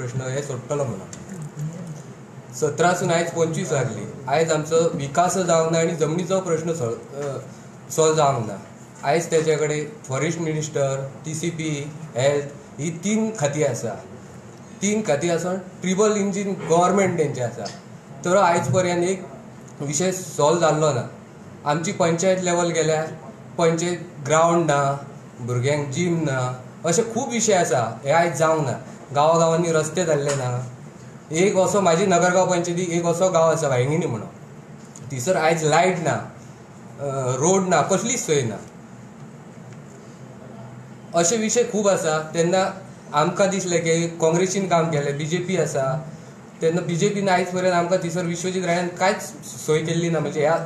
प्रश्न हे सोडटलो म्हणून 17सून आयज 25 जाली. आयज आमचो विकास जावंक ना आनी जमनीचो प्रश्न सॉल्व जावंक ना. आयज तेजे कडेन फॉरेस्ट मिनिस्टर, TCP, हेल्थ ही 3 खातीं आसा. 3 खातीं आसून ट्रिबल इंजीन गव्हर्मेंट तेंचे आसा. तर आयज पर्यंत एक विशय सॉल्व जाल्लो ना. आमची पंचायत लेवल गेल्यार पंचायत ग्रावंड ना, भुरग्यांक जीम ना, असे खूब विशय आसा. हे आयज जावंक ना. गांवांनी रस्ते जाल्ले ना. एक असो म्हाजी नगरगांव पंचायतीक एक असो गांव आसा वायंगिणी म्हणून, थंयसर आयज लायट ना, रोड ना, कसलीच सोय ना. असे विशय खूब आसा. तेन्ना आमकां दिसलें की काँग्रेसीन काम केलें, BJP आसा तेन्ना BJPन आयज पर्यंत आमकां थंयसर विश्वजीत राणान कांयच सोय केल्ली ना. म्हणजे ह्या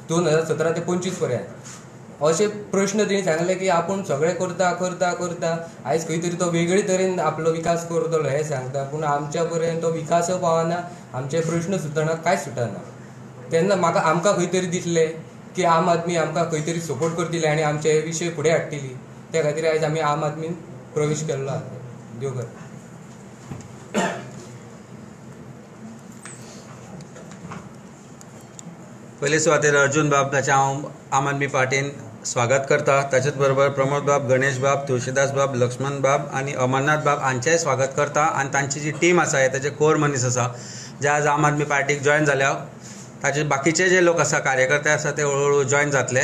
2017 ते 25 पर्यंत असे प्रश्न तेणी सांगले की आपूण सगळें करता करता करता आयज खंय तरी तो वेगळे तरेन आपलो विकास करतलो हें सांगता, पूण आमच्या पर्यंत तो विकास पावना, आमचे प्रश्न सुटना, कांयच सुटना. तेन्ना आमकां खंय तरी दिसलें की आम आदमी आमकां खंय तरी सपोर्ट करतली आनी आमचे हे विशय फुडें हाडटली. त्या खातीर आयज आमी आम आदमीन प्रवेश केल्लो आसा. देव बरें. पयले सुवातेर अर्जुन बाब ताचें हांव आम आदमी पार्टीन स्वागत करता. ताचेच बरोबर प्रमोद बाब, गणेश बाब, तुळशीदास बाब, लक्ष्मण बाब आनी अमरनाथ बाब हांचेंय स्वागत करता. आनी तांची जी टीम आसा हे ताचे कोर मनीस आसा जे आज आम आदमी पार्टीक जॉयन जाल्या. ताचे बाकीचे जे लोक आसा, कार्यकर्ते आसा ते हळूहळू जॉयन जातले.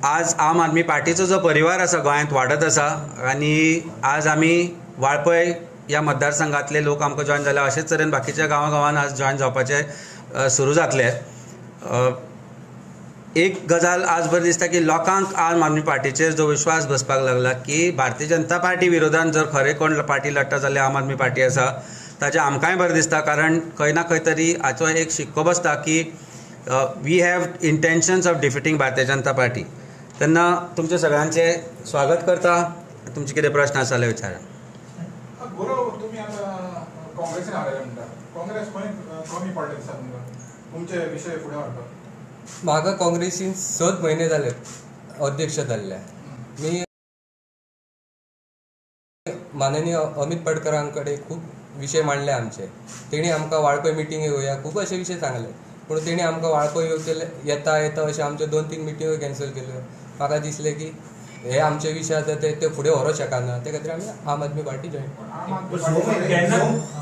आज आम आदमी पार्टीचो जो परिवार आसा गोंयांत वाडत आसा आनी आज आमी वाळपय ह्या मतदारसंघातले लोक आमकां जॉयन जाल्या. अशेच तरेन बाकीच्या गांवांत आज जॉयन जावपाचे सुरू जातले. एक गजाल आज बरी दिसता की लोकांक आम आदमी पार्टीचेर जो विश्वास बसपाक लागला की भारतीय जनता पार्टी विरोधान जर खरें कोण पार्टी लडटा जाल्यार आम आदमी पार्टी आसा. ताचें आमकांय बरें दिसता, कारण खंय ना खंय तरी हाचो एक शिक्को बसता की वी हॅव इंटेन्शन्स ऑफ डिफिटींग भारतीय जनता पार्टी. तेन्ना तुमचे सगळ्यांचे स्वागत करता. तुमचे कितें प्रश्न आसा जाल्यार विचारा. तुम्ही आता काँग्रेसीन हारले म्हणटा, काँग्रेस खंय कमी पडले दिसता तुमकां तुमचे विशय फुडें व्हरपाक? म्हाका काँग्रेसीन 7 म्हयने जाले अध्यक्ष जाल्ल्या. मी माननीय अमित पाटकरां कडेन खूब विशय मांडले आमचे. तेणी आमकां वाळपय मिटींग येवया खूब अशे विशय सांगले, पूण तेणी आमकां वाळपय येता अशे आमचे 2-3 मिटींग कॅन्सल केल्यो. म्हाका दिसलें की हे आमचे विशय आसा ते फुडें व्हरोंक शकना. त्या खातीर आमी आम आदमी पार्टी जॉयन.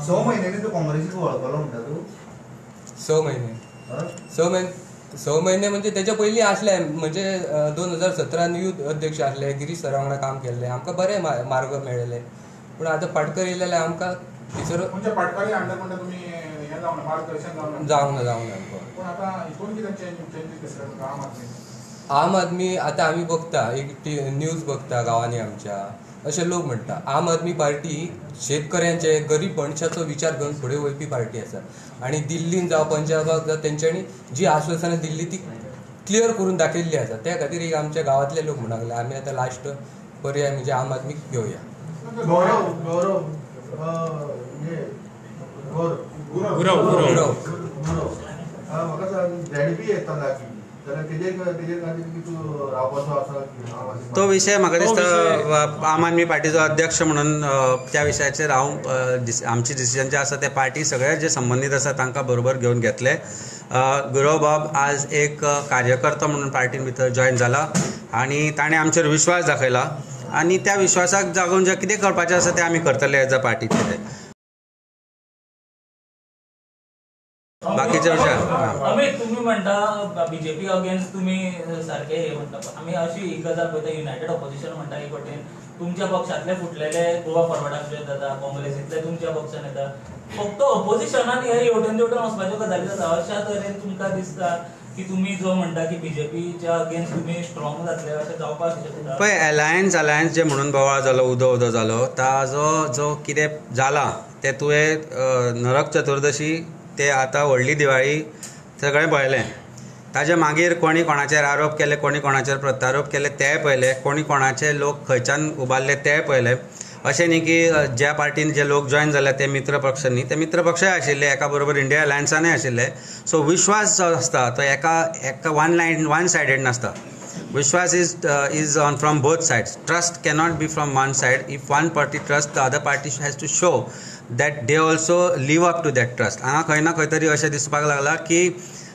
6 म्हयन्यांनी तूं काँग्रेसीक वळखलो म्हणटा तूं? 6 महिने म्हणजे त्याच्या पयलीं आसले. म्हणजे 2017 युथ अध्यक्ष आसले, गिरीश सरा वांगडा काम केल्लें, आमकां बरें मार्ग मेळ्ळे. पूण आतां पाटकर येयलेले आमकां थंयसर पाटकारी अंडर म्हणटा तुमी हें जावना, मार्गदर्शन जावंक ना. पूण आतां हितून कितें चेंजीस दिसता आम आदमी? आम आदमी आतां आमी बघता, एक न्यूज बघता गांवांनी आमच्या, अशे लोक म्हणटा आम आदमी पार्टी शेतकऱ्यांचे, गरीब मनशाचो विचार करून फुडें वयपी पार्टी आसा. आनी दिल्लीन जावं पंजाबाक जावं तेंच्यांनी जी आश्वासनां दिल्ली ती क्लियर करून दाखयल्ली आसा. त्या खातीर एक आमच्या गांवांतले लोक म्हणूंक लागले आमी आतां लास्ट पर्याय म्हणजे आम आदमीक घेवया. तो विशय म्हाका दिसता आम आदमी पार्टीचो अध्यक्ष म्हणून त्या विशयाचेर हांव आमची डिसिजन जे आसा ते पार्टी सगळे जे संबंदीत आसा तांकां बरोबर घेवन घेतले. गुरव बाब आज एक कार्यकर्ता म्हणून पार्टीन भितर जॉयन जाला आनी ताणें आमचेर विश्वास दाखयला आनी त्या विश्वासाक जागून जे कितें करपाचें आसा तें आमी करतले एज अ पार्टीचे. बाकीचे विशय अमित, तुम्ही म्हणता BJP अगेन्स्ट तुम्ही सारखे हे म्हणता, आम्ही अशी एक गजाल पळयता युनायटेड ऑपोजिशन म्हणटा एक वटेन तुमच्या पक्षातले फुटलेले गोवा फॉरवर्डाक जाता, काँग्रेसीतले तुमच्या पक्षान येता, फक्त ऑपोजिशनान हे हेवटेन तेवटेन वचपाच्यो गजाली जाता. अशा तरेन तुमकां दिसता की तुम्ही जो म्हणटा की BJPच्या अगेन्स्ट तुम्ही स्ट्रॉंग जातले अशें जावपाक शकता? पळय, अलायन्स जे म्हणून बोवाळ जालो, उदो जालो, ताजो जो कितें जाला ते तुवें नरक चतुर्दशी ते आतां व्हडली दिवाळी सगळें पळयलें. ताजे मागीर कोणी कोणाचेर आरोप केले, कोणी कोणाचेर प्रत्यारोप केले तेय पळयले, कोणी कोणाचे लोक खंयच्यान उबारले तेय पळयले. अशें न्ही की ज्या पार्टीन जे लोक जॉयन जाले ते मित्र पक्ष न्ही, ते मित्र पक्षय आशिल्ले, एका बरोबर इंडिया अलायन्सानय आशिल्ले. सो विश्वास जो आसता तो एका वन सायडेड नासता. Vishwas is on from both sides. Trust cannot be from one side. If one party trusts, the other party has to show that they also live up to that trust. हांगा खंय ना खंय तरी अशें दिसपाक लागला की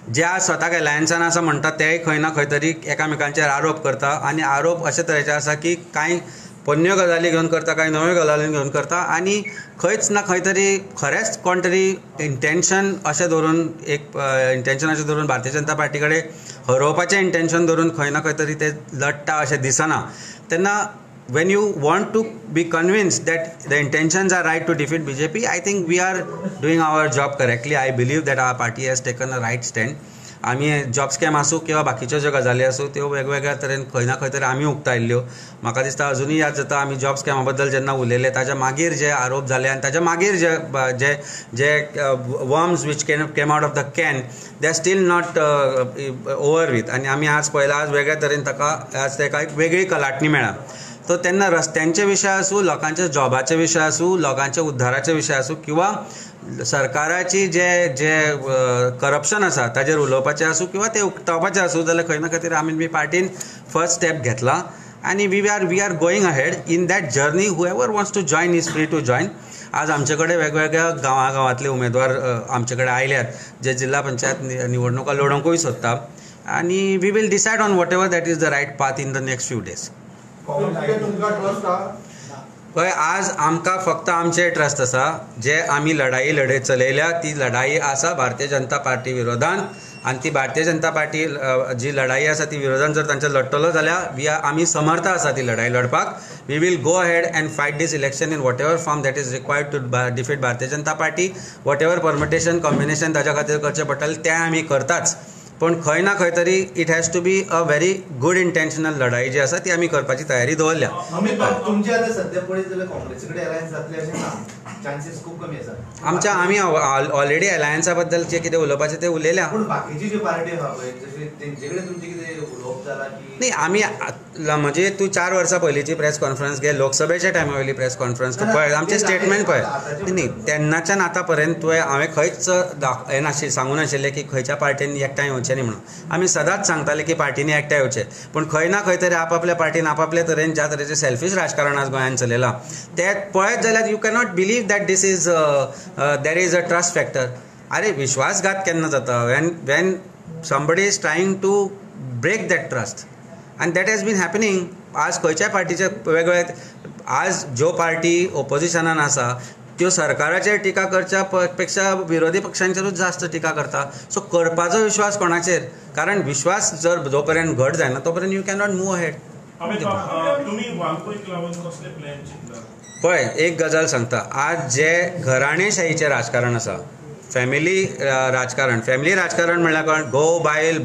ज्या स्वताक एलायन्सान आसा म्हणटा तेय खंय ना खंय तरी एकामेकांचेर आरोप करता आनी आरोप अशे तरेचे आसा की कांय पोन्न्यो गजाली घेवन करता कांय नव्यो गजाली घेवन करता आनी खंयच ना खंय तरी खरेंच कोण तरी इंटेंशन अशें धरून एक इंटेंशन अशें धरून भारतीय जनता पार्टी कडेन हरोवपाचें इंटेंशन धरून खंय ना खंय तरी ते लडटा अशें दिसना तेन्ना when you want to be convinced that the intentions are right to defeat BJP, I think we are doing our job correctly. I believe that our party has taken a right stand. आमी job scam आसूं किंवा बाकीच्यो ज्यो गजाली आसूं त्यो वेगवेगळ्या तरेन खंय ना खंय तरी आमी उक्तायल्ल्यो. म्हाका दिसता अजुनूय याद जाता आमी जॉब स्कॅमा बद्दल जेन्ना उलयले ताच्या मागीर जे आरोप जाले आनी ताच्या मागीर जे जे worms which came out of the can they are still not over with आनी आमी आज पळयला आज वेगळ्या तरेन ताका एक वेगळी कलाटणी मेळ्ळा. तो तेन्ना रस्त्यांचे विशय आसूं लोकांच्या जॉबाचे विशय आसूं लोकांच्या उद्धाराचे विशय आसूं किंवा सरकाराची जे जे करप्शन आसा ताजेर उलोवपाचें आसूं किंवा ते उक्तावपाचें आसूं जाल्यार खंय ना खंय तरी आमी पार्टीन फर्स्ट स्टेप घेतला आनी we are going ahead in that journey whoever wants to join is free to join. आज आमचे कडेन वेगवेगळ्या गांवांतले उमेदवार आमचे कडेन आयल्यात जे जिल्हा पंचायत निवडणुका लडोवंकूय सोदता आनी we will decide on whatever that is the right path in the next few days. पळय आज आमकां फक्त आमचे ट्रस्ट आसा जे आमी लढाई चलयल्या ती लढाई आसा भारतीय जनता पार्टी विरोधान आनी ती भारतीय जनता पार्टी जी लढाई आसा ती विरोधान जर तांचे लडटलो जाल्यार आमी समर्थ आसा ती लढाई लडपाक. We will go ahead and fight this election in whatever form that is required to defeat Bharatiya Janata Party. Whatever permutation combination ताच्या खातीर करचें पडटलें तें आमी करताच पण खंय ना खंय तरी it has to be a very good intentional लढाई जी आसा ती आमी करपाची तयारी दवरल्या. तुमचे आता सध्या पळयत जाल्यार काँग्रेसी कडेन अलायन्स जातले अशें ना, चान्सीस खूब कमी आसा. आमी ऑलरेडी अलायन्सा बद्दल जे कितें उलोवपाचें तें उलयल्या. पूण बाकीची जी पार्टी आहा पळय जशें तेंचे कडेन तुमचें कितें उलोवप जाला की न्ही आमी म्हणजे तूं 4 वर्सां पयलींची प्रेस कॉन्फरन्स घे लोकसभेच्या टायमा वयली प्रेस कॉन्फरन्स तूं पळय आमचें स्टेटमेंट पळय न्ही तेन्नाच्यान आतां पर्यंत हांवें खंयच हें सांगूं नाशिल्लें की खंयच्या पार्टीन एकठांय येवचें न्ही म्हणून. आमी सदांच सांगताले की पार्टीनी एकठांय येवचें पूण खंय ना खंय तरी आपापल्या पार्टीन आपापल्या तरेन ज्या तरेचें सेल्फीश राजकारण आज गोंयांत चलयलां तें पळयत जाल्यार you cannot believe that this is there is a trust factor. अरे विश्वासघात केन्ना जाता when somebody is trying to break that trust and that has been happening. आज खंयच्याय पार्टीचे वेगवेगळे आज ज्यो पार्टी ओपोजिशनान आसा त्यो सरकाराचेर टिका करच्या पेक्षा विरोधी पक्षांचेरूच जास्त टिका करता. सो करपाचो विश्वास कोणाचेर कारण विश्वास जर जो पर्यंत घट जायना तो पर्यंत यू कॅनॉट मूव अहेड. पळय एक गजाल सांगता आज जे घराणेशाहीचें राजकारण आसा फॅमिली राजकारण म्हणल्यार कोण घोव बायल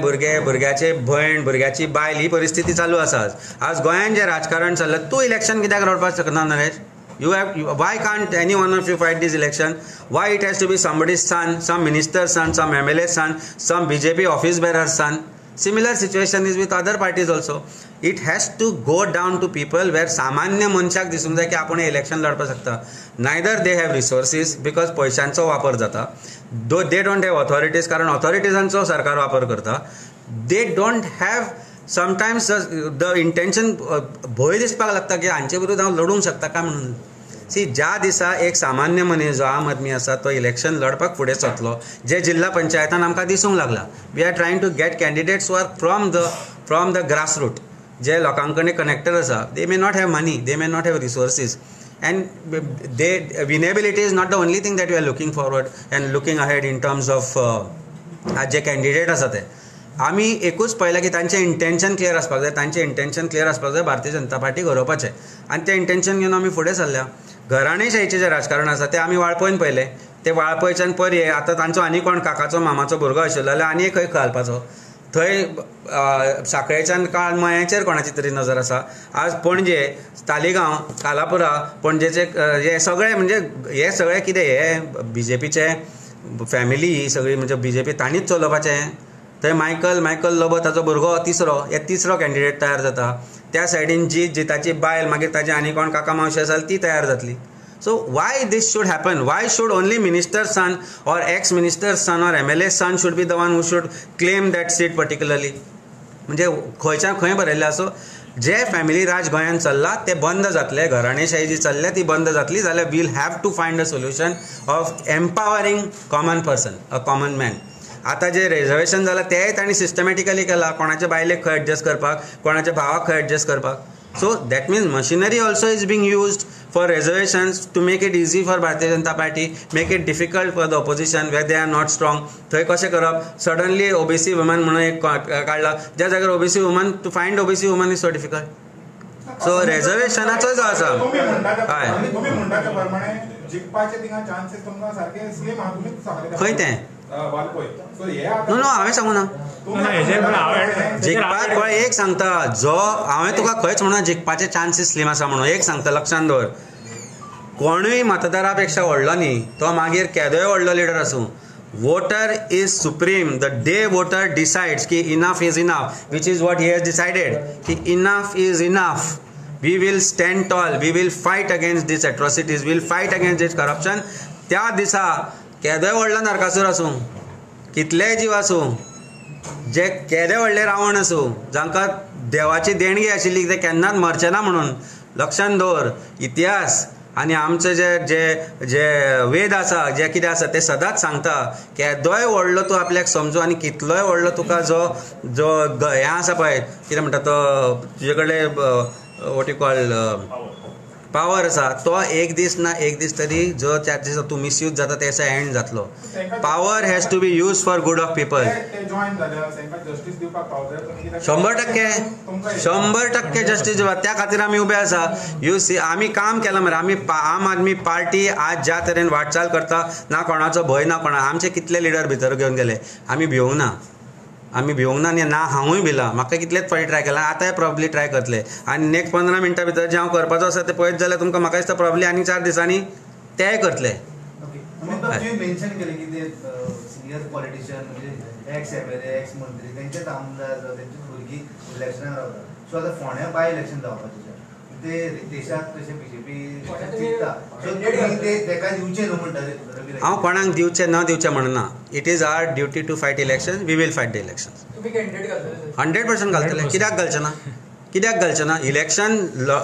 भुरगे भुरग्याचे भयण भुरग्याची बायल ही परिस्थिती चालू आसा. आज गोंयांत जें राजकारण चल्लां तूं इलेक्शन कित्याक लडपाक शकना Naresh. why can't any one of you fight this election? Why it has to be somebody's son, some minister's son, some MLA's son, some BJP office bearer's son? Similar situation is with other parties also. It has to go down to people where सामान्य मनशाक दिसूंक जाय की आपूण election लडपाक शकता. Neither they have resources because पयशांचो वापर जाता. They don't have authorities कारण ऑथॉरिटीजांचो सरकार वापर करता. They don't have sometimes the intention भंय दिसपाक लागता की हांचे विरुद्ध हांव लडूंक शकता काय म्हणून. ज्या दिसा एक सामान्य मनीस जो आम आदमी आसा तो इलेक्शन लडपाक फुडें सरतलो जे जिल्हा पंचायतान आमकां दिसूंक लागला. We are trying to get candidates who are from the grass root जे लोकां कडेन कनेक्टेड आसा. They may not have money, they may not have resources and winnability is not the only thing that we are looking forward and looking ahead in terms of जे candidate आसा ते आमी एकूच पळयलां की तांचें इंटेंशन क्लियर आसपाक जाय. तांचें इंटेंशन क्लियर आसपाक जाय भारतीय जनता पार्टी घरोवपाचें आनी तें इंटेंशन घेवन आमी फुडें सरल्या. घराणेशाहीचें जें राजकारण आसा तें आमी वाळपयन पयलें. ते वाळपयच्यान पर्ये आतां तांचो आनी कोण काकाचो मामाचो भुरगो आशिल्लो जाल्यार आनी खंय घालपाचो. थंय साखळेच्यान काळ मयाचेर कोणाची तरी नजर आसा. आज पणजे तालिगांव कालापुरा पणजेचे हे सगळे म्हणजे हे सगळे कितें हे BJPचे फॅमिली ही सगळी म्हणजे BJP तांणीच चलोवपाचें. थंय मायकल लोबो ताचो भुरगो तिसरो कॅन्डिडेट तयार जाता. त्या सायडीन जिताची बायल मागीर ताजी आनी कोण काका मावशी आसा ती तयार जातली. So why this should happen? Why should only minister's son or ex-minister's son or MLA's son should be the one who should claim that seat particularly? म्हणजे खंयच्या खंय बरयल्लें आसो जे फॅमिली राज गोंयांत चल्ला ते बंद जातले, घराणेशाही जी चल्ल्या ती बंद जातली जाल्यार we'll have to find a solution of empowering common person, a common man. आतां जे रिजर्वेशन जालां तेंय तांणी सिस्टमॅटिकली केलां, कोणाच्या बायलेक खंय एडजस्ट करपाक, कोणाच्या भावाक खंय एडजस्ट करपाक. So that means machinery also is being used for reservations to make it easy for Bharatiya Janata Party, make it difficult for the opposition where they are not strong. थंय कशें करप, suddenly OBC woman म्हणून एक काडला, ज्या जाग्यार OBC woman, to find OBC woman is so difficult. So reservationाचो जो आसा तुम्ही म्हणटा त्या प्रमाणे जिखपाचे थिंगा चान्सेस तुमकां सारखे स्लिम आहा, तुम्ही सांगले खंय तें वालपय. सो हे नो हांवें सांगू ना जिखपाक. पळय एक सांगता, जो हांवें तुका खंयच म्हणना जिखपाचे चान्सीस स्लिम आसा म्हणून. एक सांगता, लक्षांत दवर, कोणूय मतदारा पेक्षा व्हडलो न्ही, तो मागीर केदोय व्हडलो लिडर आसूं, voter is supreme. The day voter decides की enough is enough, which is what he has decided की enough is enough. We will stand tall, we will fight against this atrocities, we'll fight against this corruption. त्या दिसा केदोय व्हडलो नरकासूर आसूं, कितलेय जीव आसूं, जे केदे व्हडले रावण आसूं, जांकां देवाची देणगी आशिल्ली ते केन्नाच मरचे ना म्हणून. लक्षांत दवर, इतिहास आनी आमचे जे जे जे वेद आसा, जे कितें आसा ते सदांच सांगता, केदोय व्हडलो तूं आपल्याक समजू आनी कितलोय व्हडलो तुका जो जो हें आसा पळय, कितें म्हणटा तो, तुजे कडेन वॉट यू कॉल पावर आसा, तो एक दीस ना एक दीस तरी जो त्या दिसा तूं मिसयूज जाता तेचो एंड जातलो. Power has to be use for good of people. 100% justice दिवप, त्या खातीर आमी उबे आसा. यू सी, आमी काम केलां मरे. आमी आम आदमी पार्टी आज ज्या तरेन वाटचाल करता, ना कोणाचो भंय ना कोणा. आमचे कितले लिडर भितर घेवन गेले, आमी भिवूंक ना. आमी भिवूंक ना, ना हांवूय भिला. म्हाका कितलेच फावटी ट्राय केला, आतांय प्रॉब्ली ट्राय करतले. आनी नेक्स्ट 15 मिनटां भितर जे हांव करपाचो आसा ते पळयत जाल्यार तुमकां म्हाका दिसता प्रॉब्ली आनी 4 दिसांनी तेय करतले. तुम्ही मेन्शन केले की ते सिनियर पॉलिटिशियन म्हणजे एक्स MLA, एक्स मंत्री, त्यांचेच आमदार त्यांची भुरगीं इलेक्शनाक रावतात. सो आतां फोंड्या बाय इलेक्शन जावपाचें ते देशात कशें BJP जिखता, सो तुमी ते तेका दिवचें न्हू म्हणटाले. हांव कोणाक दिवचें न दिवचें म्हणना. It is our duty to fight election. We will fight the election. 100% घालतले. कित्याक घालचें ना, कित्याक घालचें ना. इलेक्शन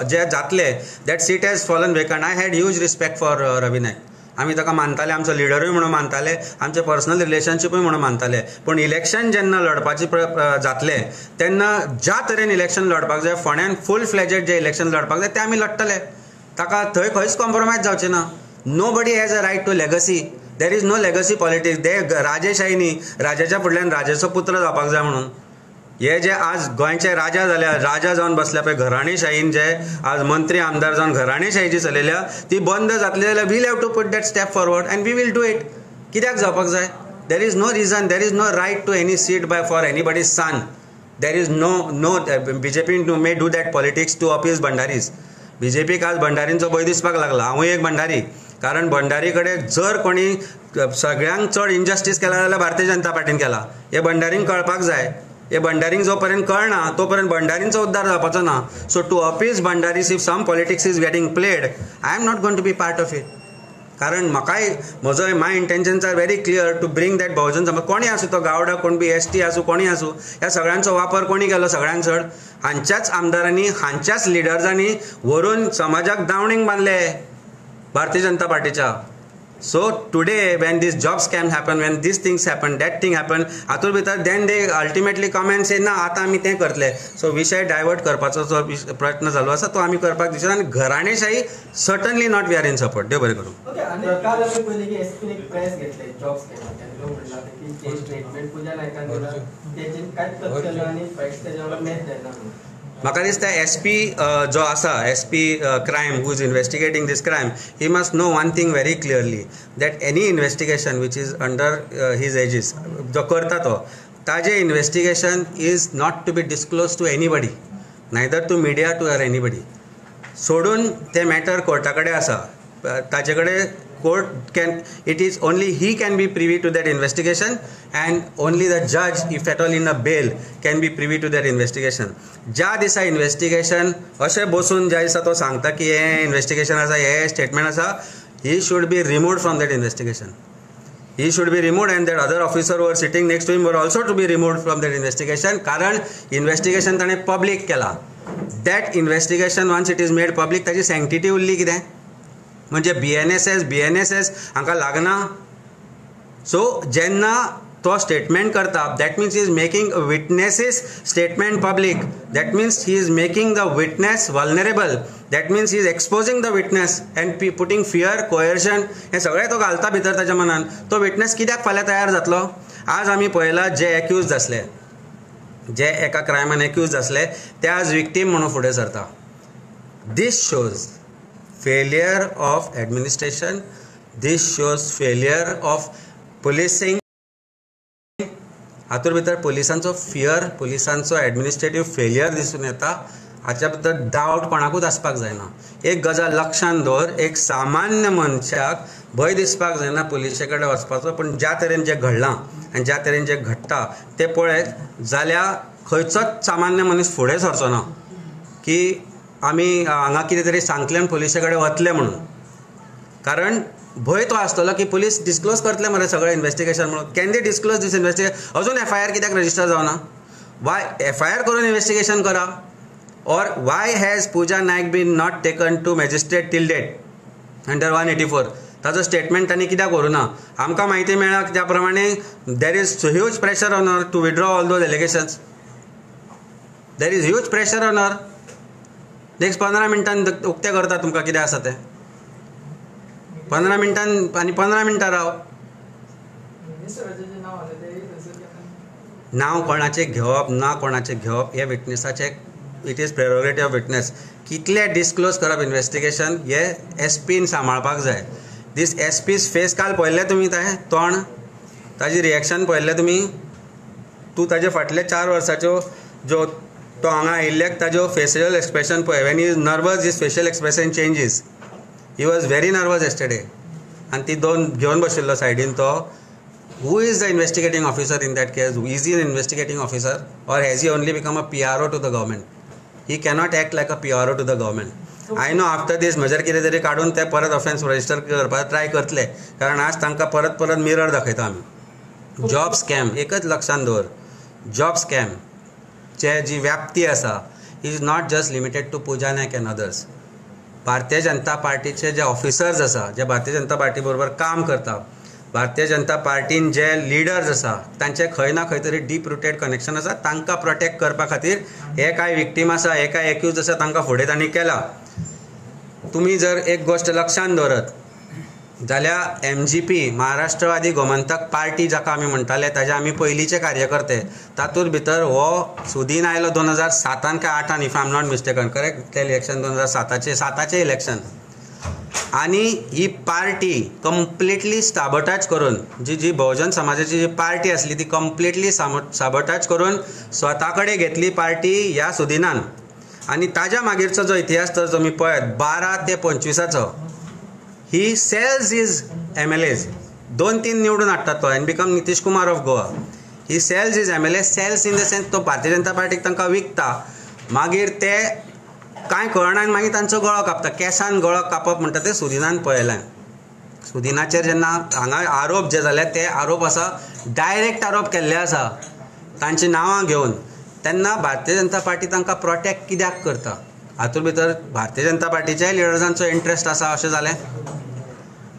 जे जातले, that seat has fallen vacant. I had huge respect for Ravi Naik. आमी ताका मानताले, आमचो लिडरूय म्हणून मानताले, आमचे पर्सनल रिलेशनशिपूय म्हणून मानताले. पूण इलेक्शन जेन्ना लडपाचे जातले तेन्ना ज्या तरेन इलेक्शन लडपाक जाय, फोंड्यान फूल फ्लेजेड जे इलेक्शन लडपाक जाय ते आमी लडटले. ताका थंय खंयच कॉम्प्रोमायज जावचें ना. Nobody has a right to legacy. There is no legacy politics. ते राजेशाही न्ही, राजाच्या फुडल्यान राजाचो पुत्र जावपाक जाय म्हणून. हे जे आज गोंयचे राजा जाल्या, राजा जावन बसल्या पळय घराणेशाहीन, जे आज मंत्री आमदार जावन घराणेशाही जी चलयल्या ती बंद जातली जाल्यार we'll have to put that step forward and we'll do it इट. कित्याक जावपाक जाय? There is no reason, there is no right to any seat by for anybody's son. There is no BJP may do that politics to appease Bhandaris. BJPक आज भंडारींचो भंय दिसपाक लागला. हांवूय एक भंडारी. कारण भंडारी कडेन जर कोणी सगळ्यांक चड इनजस्टीस केला जाल्यार भारतीय जनता पार्टीन केला. हे भंडारींक कळपाक जाय. हे भंडारींक जो पर्यंत कळना तो पर्यंत भंडारींचो उद्धार जावपाचो ना. So to appease Bhandaris, if some politics is getting played, I am not going to be part of it. कारण म्हाकाय म्हजो my intentions are very clear to bring that Bahujan Samaj. कोणी आसूं तो, गावडा कोण बी, ST आसूं, कोणी आसूं, ह्या सगळ्यांचो वापर कोणी केलो सगळ्यांक चड? हांच्याच आमदारांनी, हांच्याच लिडर्सांनी व्हरून समाजाक दावणींक बांदले भारतीय जनता पार्टीच्या. So today when these job scams happen, when these things happen, that thing happen, हातूंत भितर then they ultimately come and say ना आतां आमी तें करतले. सो विशय डायवर्ट करपाचो जो प्रयत्न चालू आसा तो आमी करपाक दिसना. आनी घराणेशाही certainly not we are in support. देव बरें करूं. ओके, आणि काल आमी पयलें की SP एक प्रेस घेतले जॉब स्कॅम. तेन्ना म्हणला की जे स्टेटमेंट पूजा नायकान दिला तेजेर कांयच तथ्य ना आनी फॅक्ट्स तेजे वांगडा मॅच जायना म्हणून. म्हाका दिसता SP जो आसा, SP crime, who is investigating this crime, he must know one thing very clearly, that any investigation which is under his aegis, जो करता तो, ताजें investigation is not to be disclose to anybody, neither to media to or anybody. सोडून ते matter Carta कडेन आसा, ताजे कडेन court can, it is only he can be privy to that investigation, and only the judge, if at all in a bail, can be privy to that investigation. ज्या दिसा investigation अशें बसून ज्या दिसा तो सांगता की हे इन्व्हेस्टिगेशन आसा, हे स्टेटमेंट आसा, he should be removed from that investigation. He should be removed, and that other officer who were sitting next to him were also to be removed from that investigation. कारण investigation ताणें public केला. That investigation once it is made public, ताची sanctity उरली कितें? म्हणजे BNSS हांकां लागना. So जेन्ना तो स्टेटमेंट करता, that means he is making a witness's statement public. That means he is making the witness vulnerable. That means he is exposing the witness and putting fear, coercion, हे सगळें तो घालता भितर ताच्या मनान. तो विटनेस कित्याक फाल्यां तयार जातलो? आज आमी पळयला जे एक्यूज आसले, जे एका क्रायमान एक्यूज आसले, ते आज विक्टीम म्हणून फुडें सरता. This shows failure of administration. This shows failure of policing. हातूंत भितर पुलिसांचो फियर, पुलिसांचो एडमिनिस्ट्रेटीव फेलियर दिसून येता. हाच्या बद्दल डावट कोणाकूच आसपाक जायना. एक गजाल लक्षांत दवर, एक सामान्य मनशाक भंय दिसपाक जायना पुलिशे कडेन वचपाचो. पण ज्या तरेन जें घडलां आनी ज्या तरेन जें घडटा तें पळयत जाल्यार खंयचोच सामान्य मनीस फुडें सरचो ना की आमी हांगा कितें तरी सांगतलें आनी पुलिशे कडेन वतले म्हणून. कारण भंय तो आसतलो की पुलीस डिस्क्लोज करतले मरे सगळें इन्व्हेस्टिगेशन म्हणून. Can they disclose this investigation? अजून FIR कित्याक रजिस्टर जावना? वाय FIR करून इन्व्हेस्टिगेशन करा. और why has Puja Naik been not taken to magistrate till date under 184? ताजो स्टेटमेंट तांणी कित्याक व्हरूना? आमकां म्हायती मेळ्ळा त्या प्रमाणे there is huge pressure on her to withdraw all those allegations. There is huge pressure on her. Next 15 मिनटान उक्तें करता तुमकां कितें आसा तें. 15 मिनटान आनी 15 मिनटां राव. नांव कोणाचें घेवप ना कोणाचें घेवप हे विटनेसाचें, इट इज प्रेरोगेटीव ऑफ विटनेस. कितले डिस्क्लोज करप इन्व्हेस्टिगेशन हे SPन सांबाळपाक जाय. दीस SP's फेस काल पळयल्लें तुमी, ताजें तोंड, ताजी रिएक्शन पळयल्लें तुमी. तूं ताजे फाटले 4 वर्साच्यो जो तो हांगा आयिल्ल्याक ताज्यो फेशियल एक्सप्रेशन पळय. When he is nervous his facial expression changes. He was very nervous yesterday. आनी ती दोन घेवन बशिल्लो सायडीन तो. Who is the investigating officer in that case? Is he an investigating officer or has he only become a PRO to the government? He cannot act like a PRO to the government. I know after this म्हजेर कितें तरी काडून ते परत offence register करपाक try करतले, कारण आज तांकां परत परत मिरर दाखयता आमी. जॉब स्कॅम एकच लक्षांत दवर. जॉब स्कॅम चे जी व्याप्ती आसा is not just limited to Puja Naik and others. Bharatiya Janata पार्टीचे जे ऑफिसर्स आसा, जे भारतीय जनता पार्टी बरोबर काम करता, भारतीय जनता पार्टीन जे लिडर्स आसा, तांचे खंय ना खंय तरी डीप रुटेड कनेक्शन आसा. तांकां प्रोटेक्ट करपा खातीर हे कांय विक्टीम आसा, हे कांय एक्यूज आसा, तांकां फुडें तांणी केला. तुमी जर एक गोश्ट लक्षांत दवरत जाल्यार MGP महाराष्ट्रवादी गोमंतक पार्टी जाका आमी म्हणटाले, ताजे आमी पयलींचे कार्यकर्ते. तातूंत भितर हो सुदीन आयलो 2007 काय 2008, if I am not mistaken. Correct? ते इलेक्शन 2007चे इलेक्शन. आनी ही पार्टी कंप्लिटली साबोटाज करून, जी बहुजन समाजाची जी पार्टी आसली ती कंप्लिटली साबोटाज करून स्वता कडेन घेतली पार्टी ह्या सुदिनान. आनी ताज्या मागीरचो जो इतिहास तर तुमी पळयत 12 ते 25 ही सेल्स इज MLAs. 2-3 निवडून हाडटा तो end become Nitish Kumar of Goa. He sells is MLA. Sells in the sense तो भारतीय जनता पार्टीक तांकां विकता. मागीर ते कांय कळना आनी मागीर तांचो गळो कापता. केंसान गळो कापप म्हणटा तें सुदिनान पळयलें. सुदिनाचेर जेन्ना हांगा आरोप जे जाले ते आरोप आसा, डायरेक्ट आरोप केल्ले आसा तांची नांवां घेवन, तेन्ना भारतीय जनता पार्टी तांकां प्रोटेक्ट कित्याक करता? हातूंत भितर भारतीय जनता पार्टीच्या लिडर्सांचो इंट्रस्ट आसा अशें जालें.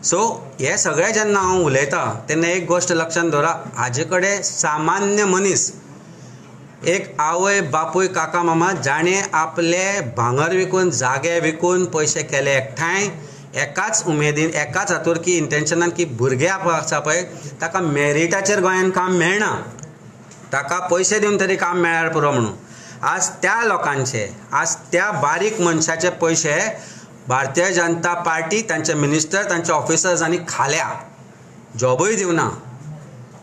सो हे सगळें जेन्ना हांव उलयतां तेन्ना एक गोश्ट लक्षांत दवरा. हाजे कडेन सामान्य मनीस, एक आवय बापूय काका मामा, जाणें आपले भांगर विकून, जागे विकून पयशे केले एकठांय एकाच उमेदीन, एकाच हातूंत की इंटेन्शनान की भुरगे आसा पळय ताका मेरिटाचेर गोंयांत काम मेळना, ताका पयशे दिवन तरी काम मेळ्यार पुरो म्हणून. आज त्या लोकांचे, आज त्या बारीक मनशाचे पयशे भारतीय जनता पार्टी, तांचे मिनिस्टर, तांचे ऑफिसर्सांनी खाल्या, जॉबूय दिवना.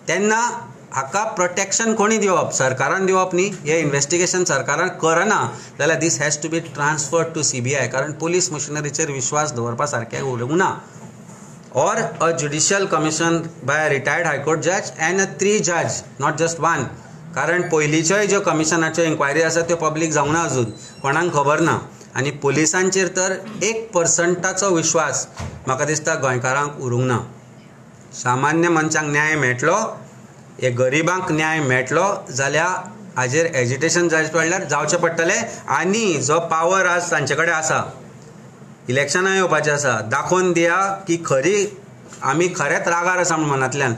तेन्ना हाका प्रोटेक्शन कोणी दिवप? सरकारान दिवप न्ही. हे इन्व्हेस्टिगेशन सरकारान करना जाल्यार this has to be transferred to CBI. कारण पुलीस मशिनरीचेर विश्वास दवरपा सारकें उरूंक ना. or a judicial commission by a retired high court judge and a 3 judge, not just one. कारण पयलींच्योय ज्यो कमिशनाच्यो इन्क्वायरी आसा त्यो पब्लीक जावना अजून, कोणाक खबर ना. आनी पुलिसांचेर तर 1% विश्वास म्हाका दिसता गोंयकारांक उरूंक ना. सामान्य मनशांक न्याय मेळटलो, हे गरिबांक न्याय मेळटलो जाल्यार हाजेर एजिटेशन जावचें पडटलें. आनी जो पावर आज तांचे कडेन आसा, इलेक्शनां येवपाचें आसा, दाखोवन दिया की खरी आमी खरेंच रागार आसा मनांतल्यान.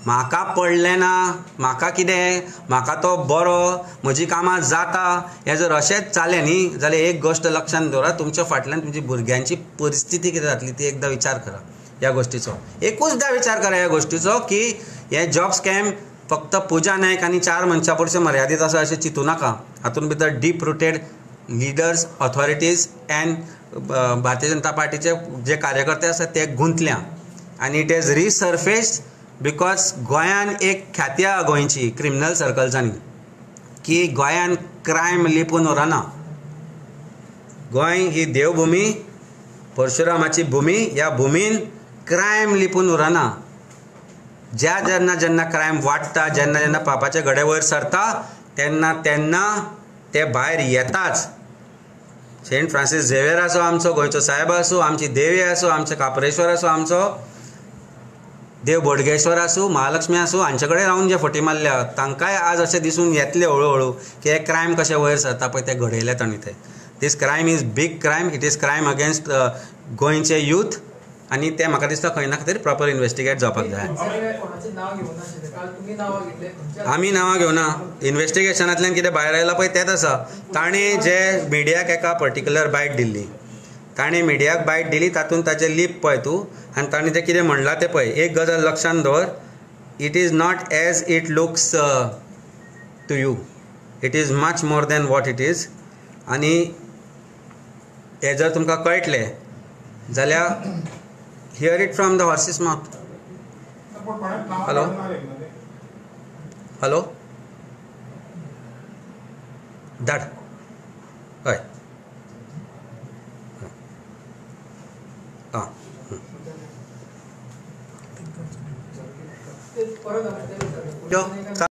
म्हाका पडलें ना, म्हाका कितें, म्हाका तो बरो, म्हजी कामां जाता, हें जर अशेंच जालें न्ही जाल्यार एक गोश्ट लक्षांत दवरा, तुमच्या फाटल्यान तुमची भुरग्यांची परिस्थिती कितें जातली ती एकदां विचार करा ह्या गोश्टीचो. एकूचदां विचार करा ह्या गोश्टीचो की हे जॉब स्कॅम फक्त पुजा नायक आनी 4 मनशां पुरते मर्यादीत आसा अशें चिंतूं नाका. हातूंत भितर deep rooted leaders, authorities end भारतीय जनता पार्टीचे जे कार्यकर्ते आसात ते गुंतल्या. आनी इट इज रिसर्फेस्ड बिकॉज गोंयान एक ख्याती आहा गोंयची क्रिमिनल सर्कल्सांनी की गोंयान क्रायम लिपून उरना. गोंय ही देवभुमी, परशुरामाची भुमी. ह्या भुमीन क्रायम लिपून उरना. जेन्ना जेन्ना क्रायम वाडटा, जेन्ना जेन्ना पापाचे घडे वयर सरता, तेन्ना तेन्ना ते भायर येताच. सेंट फ्रांसीस झेवियर आसूं आमचो गोंयचो साहेब आसूं, आमची देवी आसूं, आमचो कापरेश्वर आसूं, आमचो देव बोडगेश्वर आसूं, महालक्ष्मी आसूं, हांचे कडेन रावन जे फटी मारल्या तांकांय आज अशें दिसून येतले हळू हळू की हे क्रायम कशे वयर सरता पळय ते घडयले तांणी ते. This crime is big crime. It is crime against गोंयचे यूथ. आनी ते म्हाका दिसता खंय ना खंय प्रॉपर इन्वेस्टिगेट जावपाक जाय. आमी नांवां घेवना. इन्वेस्टिगेशनांतल्यान कितें भायर आयलां पळय तेंच आसा. ताणें जे मिडियाक एका पर्टिक्युलर बायट दिल्ली, ताणें मिडियाक बायट दिली, तातूंत ताचें लीप पळय तूं, आनी ताणें तें कितें म्हणलां तें पळय. एक गजाल लक्षांत दवर, it is not as it looks to you, it is much more than what it is. आनी हें जर तुमकां कळटलें जाल्यार hear it from the horse's mouth. Hello hello धाड हय आं परत